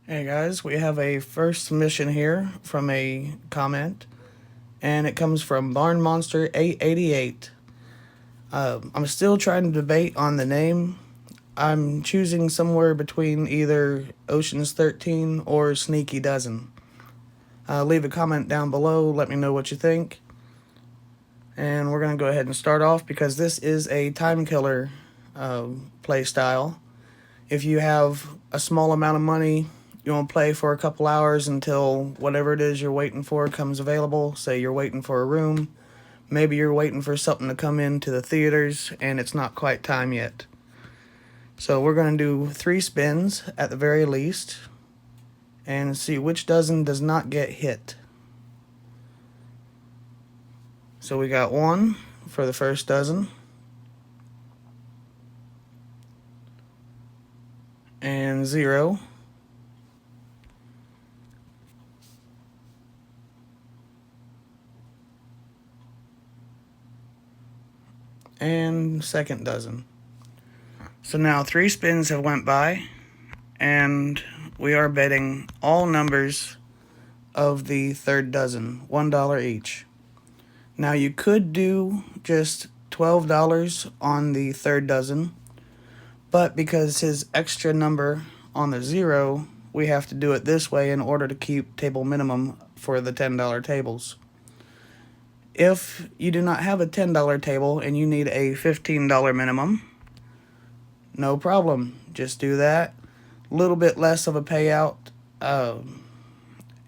Hey guys, we have a first submission here from a comment, and it comes from barnmonster888. I'm still trying to debate on the name. I'm choosing somewhere between either Ocean's 13 or Sneaky Dozen. Leave a comment down below, let me know what you think. And we're going to go ahead and start off because this is a time killer play style. If you have a small amount of money, you want to play for a couple hours until whatever it is you're waiting for comes available. Say you're waiting for a room, maybe you're waiting for something to come into the theaters and it's not quite time yet. So we're going to do 3 spins at the very least and see which dozen does not get hit. So we got 1 for the first dozen, and 0, and second dozen. So now 3 spins have went by, and we are betting all numbers of the third dozen, $1 each. Now you could do just $12 on the third dozen, but because his extra number on the 0, we have to do it this way in order to keep table minimum for the $10 tables. If you do not have a $10 table and you need a $15 minimum, no problem, just do that. A little bit less of a payout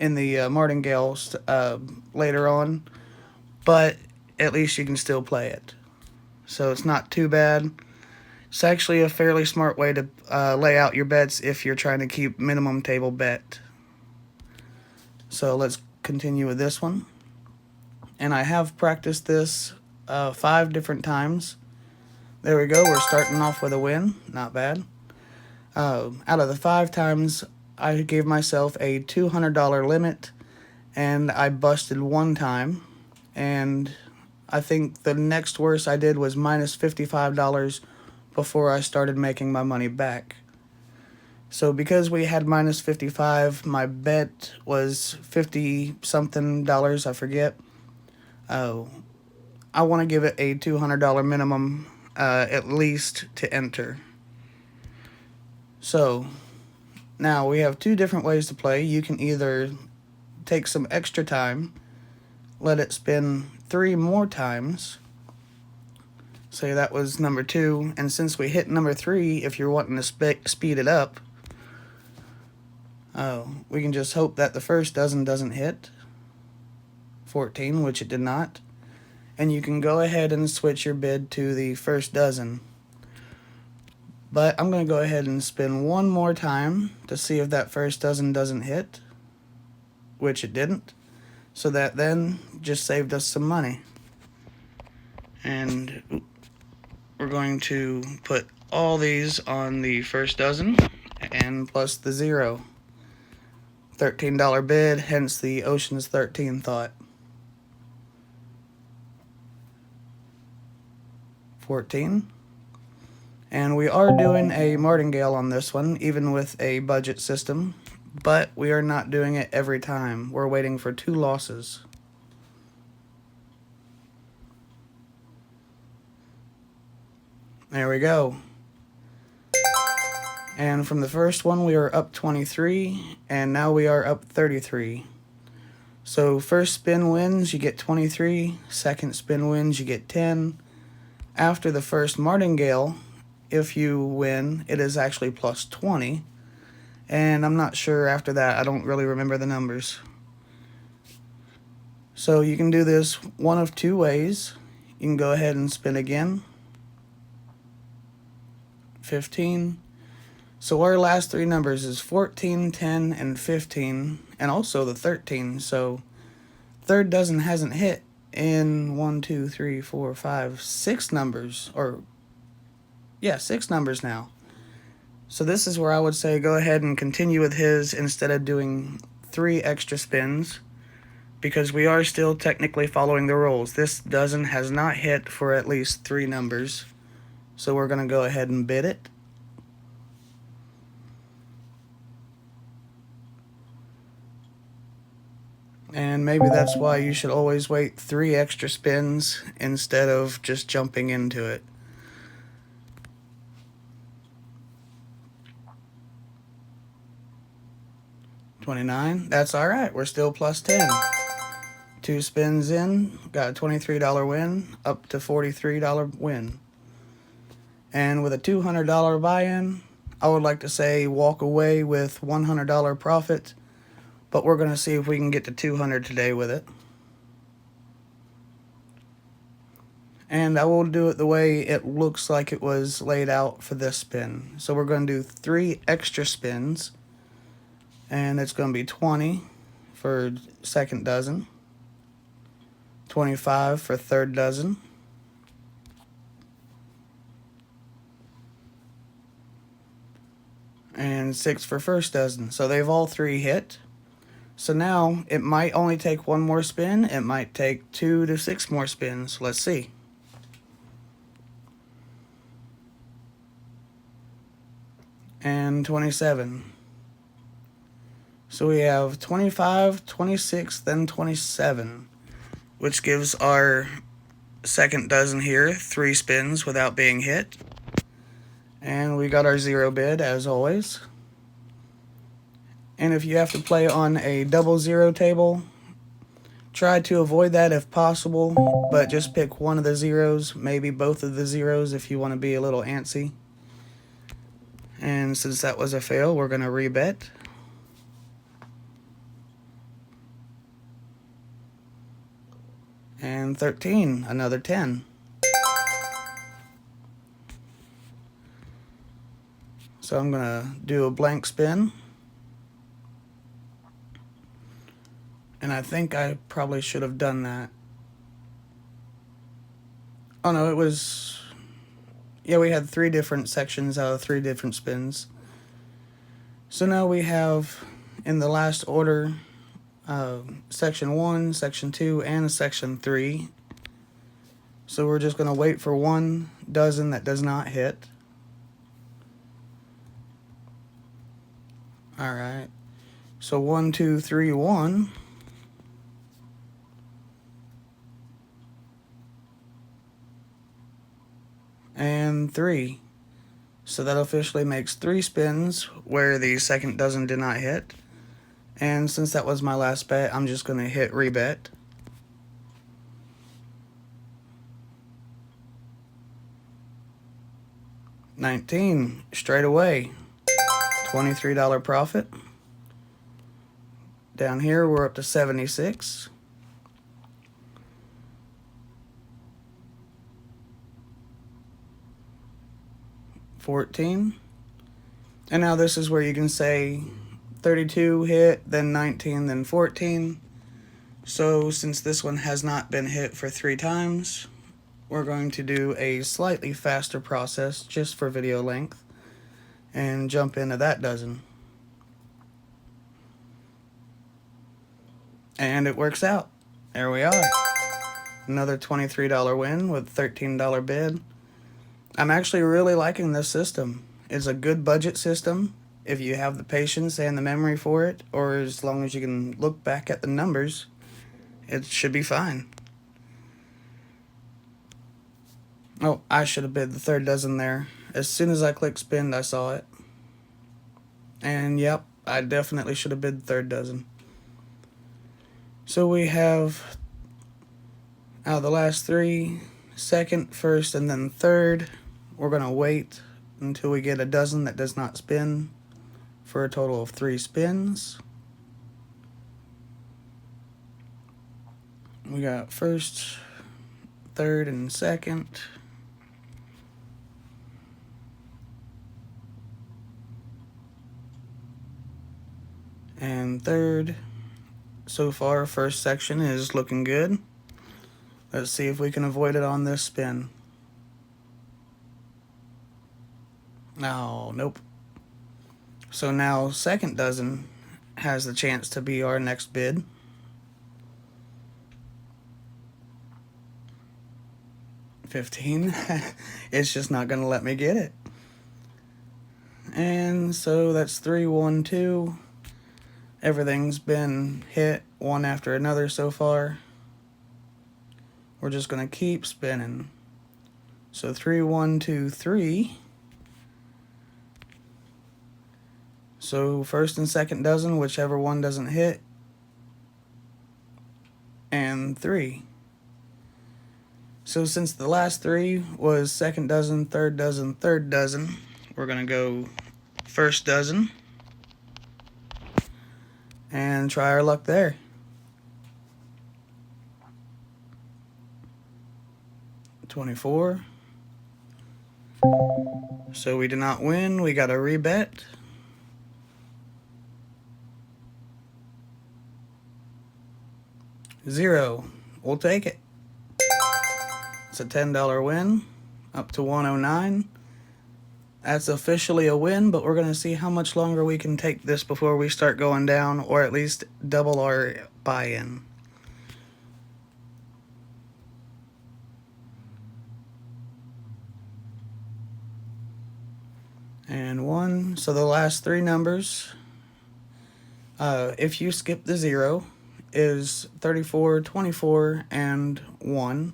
in the Martingale later on, but at least you can still play it. So it's not too bad. It's actually a fairly smart way to lay out your bets if you're trying to keep minimum table bet. So let's continue with this one. And I have practiced this 5 different times. There we go, we're starting off with a win, not bad. Out of the 5 times, I gave myself a $200 limit, and I busted 1 time. And I think the next worst I did was minus $55 before I started making my money back. So because we had minus 55, my bet was 50 something dollars, I forget. I want to give it a $200 minimum at least to enter. So now we have 2 different ways to play. You can either take some extra time, let it spin 3 more times. Say that was number 2, and since we hit number 3, if you're wanting to speed it up, we can just hope that the first dozen doesn't hit. 14, which it did not. And you can go ahead and switch your bid to the first dozen. But I'm going to go ahead and spin 1 more time to see if that first dozen doesn't hit, which it didn't. So that then just saved us some money. And we're going to put all these on the first dozen and plus the 0. $13 bid, hence the Ocean's 13 thought. 14. And we are doing a Martingale on this one, even with a budget system, but we are not doing it every time. We're waiting for 2 losses. There we go. And from the first one, we are up 23, and now we are up 33. So first spin wins, you get 23. Second spin wins, you get 10. After the first Martingale, if you win, it is actually plus 20. And I'm not sure after that. I don't really remember the numbers. So you can do this one of 2 ways. You can go ahead and spin again. 15. So our last 3 numbers is 14, 10, and 15, and also the 13. So third dozen hasn't hit in 1, 2, 3, 4, 5, 6 numbers, or 6 numbers now. So this is where I would say go ahead and continue with his instead of doing 3 extra spins, because we are still technically following the rules. This dozen has not hit for at least 3 numbers, so we're going to go ahead and bid it. And maybe that's why you should always wait 3 extra spins instead of just jumping into it. $29. That's alright. We're still plus 10. 2 spins in, got a $23 win, up to $43 win. And with a $200 buy-in, I would like to say walk away with $100 profit, but we're going to see if we can get to $200 today with it. And I will do it the way it looks like it was laid out for this spin. So we're going to do 3 extra spins, and it's going to be 20 for second dozen, 25 for third dozen, and 6 for first dozen. So they've all 3 hit. So now it might only take 1 more spin. It might take 2 to 6 more spins. Let's see. And 27. So we have 25, 26, then 27, which gives our second dozen here 3 spins without being hit. And we got our 0 bid as always. And if you have to play on a double 0 table, try to avoid that if possible, but just pick one of the zeros, maybe both of the zeros if you want to be a little antsy. And since that was a fail, we're going to rebet. And 13, another 10. So I'm going to do a blank spin. And I think I probably should have done that. Oh no, it was... Yeah, we had 3 different sections out of 3 different spins. So now we have, in the last order, section 1, section 2, and section 3. So we're just going to wait for 1 dozen that does not hit. Alright. So 1, 2, 3, 1. And 3. So that officially makes 3 spins where the second dozen did not hit. And since that was my last bet, I'm just going to hit rebet. $19 straight away. $23 profit. Down here we're up to 76. $14. And now this is where you can say 32 hit, then 19, then 14. So since this one has not been hit for 3 times, we're going to do a slightly faster process just for video length and jump into that dozen. And it works out. There we are. Another $23 win with $13 bid. I'm actually really liking this system. It's a good budget system if you have the patience and the memory for it, or as long as you can look back at the numbers, it should be fine. Oh, I should have bid the third dozen there. As soon as I clicked spin, I saw it. And yep, I definitely should have bid the third dozen. So we have, out of the last 3, second, first, and then third. We're going to wait until we get a dozen that does not spin for a total of 3 spins. We got first, third, and second. And third. So far, first section is looking good. Let's see if we can avoid it on this spin. No, nope. So now second dozen has the chance to be our next bid. $15. It's just not going to let me get it. And so that's 3, 1, 2. Everything's been hit one after another so far. We're just going to keep spinning. So 3, 1, 2, 3. So first and second dozen, whichever one doesn't hit. And 3. So since the last 3 was second dozen, third dozen, we're going to go first dozen and try our luck there. $24. So we did not win. We got a rebet. $0. We'll take it. It's a $10 win, up to 109. That's officially a win, but we're going to see how much longer we can take this before we start going down, or at least double our buy-in. And 1. So the last 3 numbers, if you skip the 0, is 34, 24, and 1.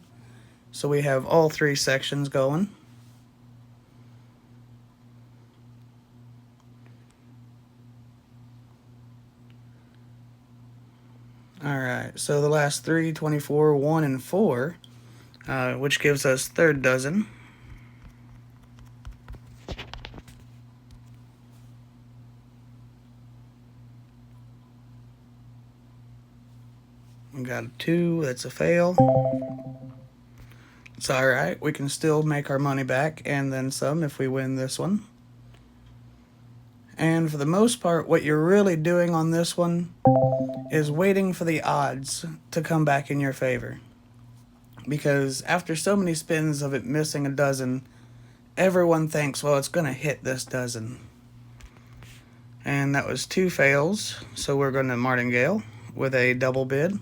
So we have all 3 sections going. Alright, so the last 3, 24, 1, and 4, which gives us third dozen. We got a 2, that's a fail. It's alright, we can still make our money back and then some if we win this one. And for the most part, what you're really doing on this one is waiting for the odds to come back in your favor. Because after so many spins of it missing a dozen, everyone thinks, well, it's going to hit this dozen. And that was 2 fails, so we're going to Martingale with a double bid.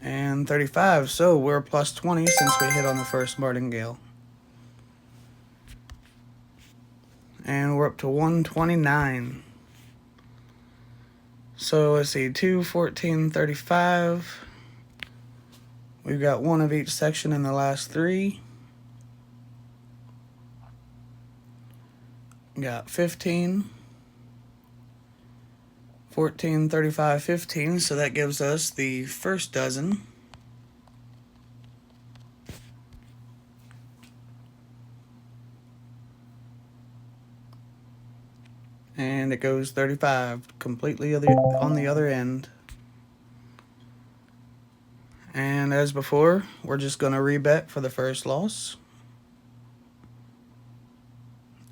And 35, so we're plus 20 since we hit on the first Martingale. And we're up to 129. So let's see, 2, 14, 35. We've got 1 of each section in the last 3. We got 15. 14, 35, 15, so that gives us the first dozen. And it goes 35, completely on the other end. And as before, we're just going to rebet for the first loss.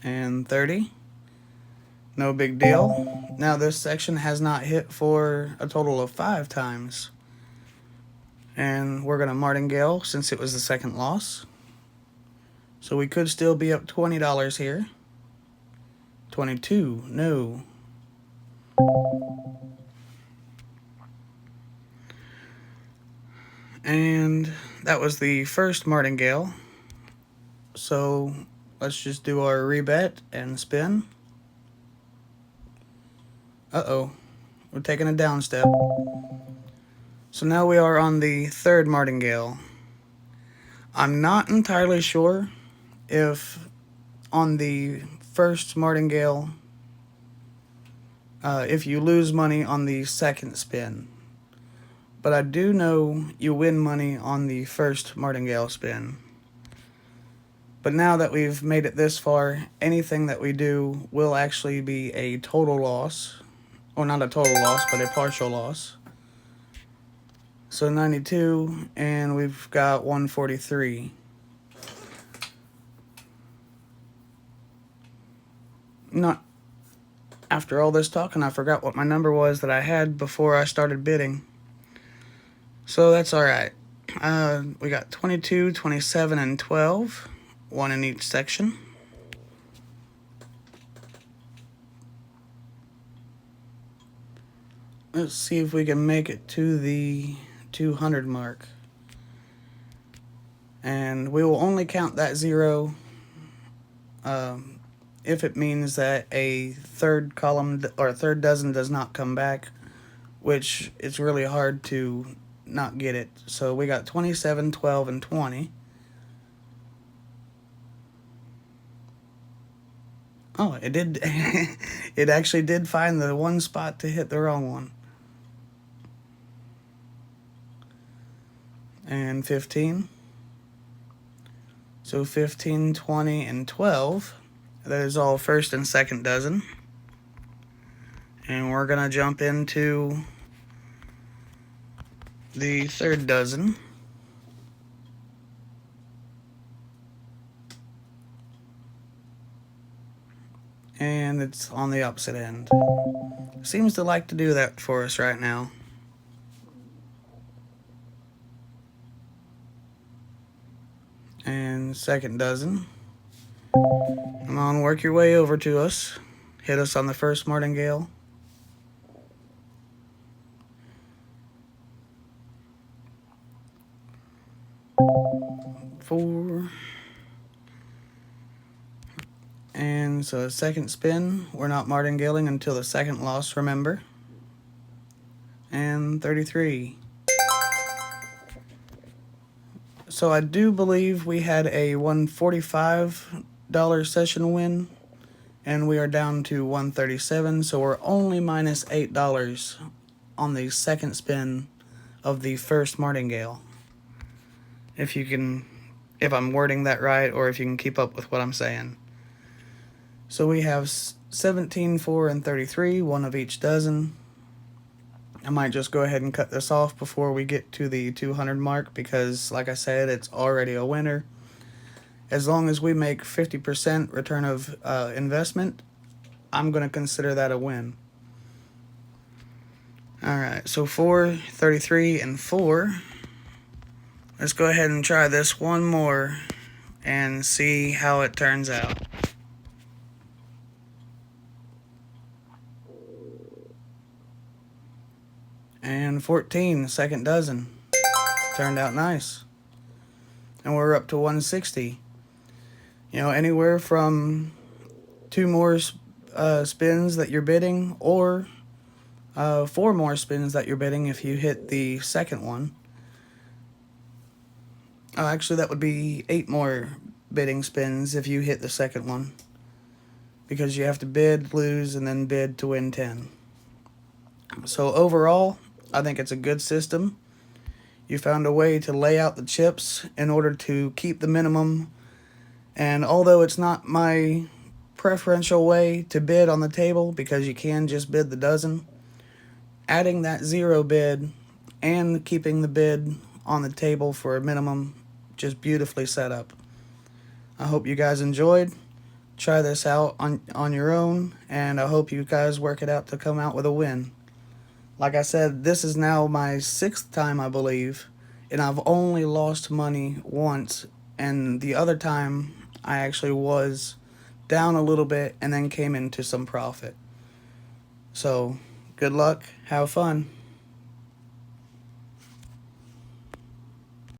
And 30. No big deal. Now this section has not hit for a total of 5 times. And we're going to Martingale since it was the second loss. So we could still be up $20 here. 22, no. And that was the first Martingale. So let's just do our rebet and spin. Uh-oh, we're taking a down step. So now we are on the third Martingale. I'm not entirely sure if on the first Martingale, if you lose money on the second spin. But I do know you win money on the first Martingale spin. But now that we've made it this far, anything that we do will actually be a total loss. Or not a total loss, but a partial loss. So 92, and we've got 143. Not after all this talking, I forgot what my number was that I had before I started bidding. So that's alright. We got 22, 27, and 12. 1 in each section. Let's see if we can make it to the 200 mark. And we will only count that 0 if it means that a third column or a third dozen does not come back, which it's really hard to not get it. So we got 27, 12, and 20. Oh, it did. It actually did find the one spot to hit the wrong one. And 15. So 15, 20, and 12. That is all first and second dozen. And we're going to jump into the third dozen. And it's on the opposite end. Seems to like to do that for us right now. And second dozen. Come on, work your way over to us. Hit us on the first martingale. Four. And so second spin, we're not martingaling until the second loss, remember. And 33. So I do believe we had a $145 session win, and we are down to $137, so we're only minus $8 on the second spin of the first martingale. If I'm wording that right, or if you can keep up with what I'm saying. So we have 17, 4, and 33, one of each dozen. I might just go ahead and cut this off before we get to the 200 mark because, like I said, it's already a winner. As long as we make 50% return of investment, I'm going to consider that a win. Alright, so 4, 33, and 4. Let's go ahead and try this one more and see how it turns out. And 14, second dozen. Turned out nice. And we're up to 160. You know, anywhere from 2 more spins that you're bidding, or 4 more spins that you're bidding if you hit the second one. Oh, actually, that would be 8 more bidding spins if you hit the second one. Because you have to bid, lose, and then bid to win 10. So overall, I think it's a good system. You found a way to lay out the chips in order to keep the minimum. And although it's not my preferential way to bid on the table, because you can just bid the dozen, adding that 0 bid and keeping the bid on the table for a minimum, just beautifully set up. I hope you guys enjoyed. Try this out on your own, and I hope you guys work it out to come out with a win. Like I said, this is now my 6th time, I believe, and I've only lost money once, and the other time I actually was down a little bit and then came into some profit. So, good luck, have fun.